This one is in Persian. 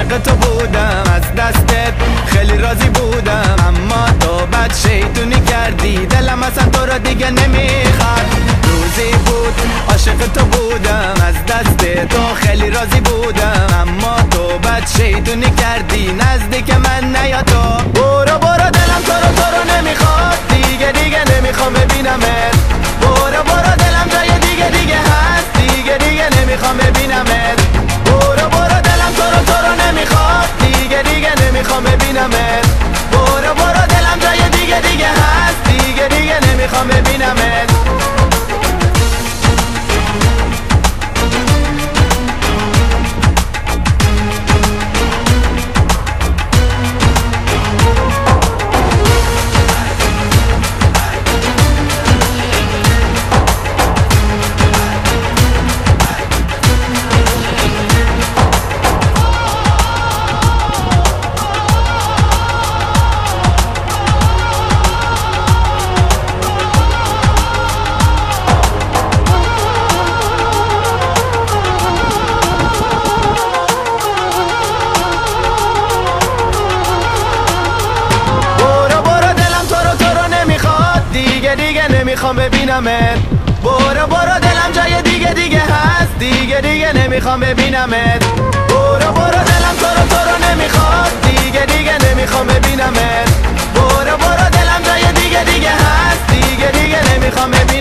عاشق تو بودم، از دستت خیلی راضی بودم، اما تو بد شیطونی کردی، دلم اصلا تو را دیگه نمیخواد. روزی بود عاشق تو بودم، از دست تو خیلی راضی بودم، اما تو بد شیطونی کردی، نزدیک من نیا تو. برو برو دلم تو رو نمیخواد، دیگه نمیخوام ببینمت. برو دلم جای دیگه هست، دیگه نمیخوام ببینمت. برو دلم تو رو نمیخواد، دیگه نمیخوام ببینمت. برو دلم جای دیگه هست، دیگه نمیخوام ببینمت. دیگه نمیخوام ببینمت. برو دلم جای دیگه هست، دیگه نمیخوام ببینمت. برو دلم تو رو نمیخواد، دیگه نمیخوام ببینمت. برو دلم جای دیگه هست، دیگه نمیخوام ببینمت.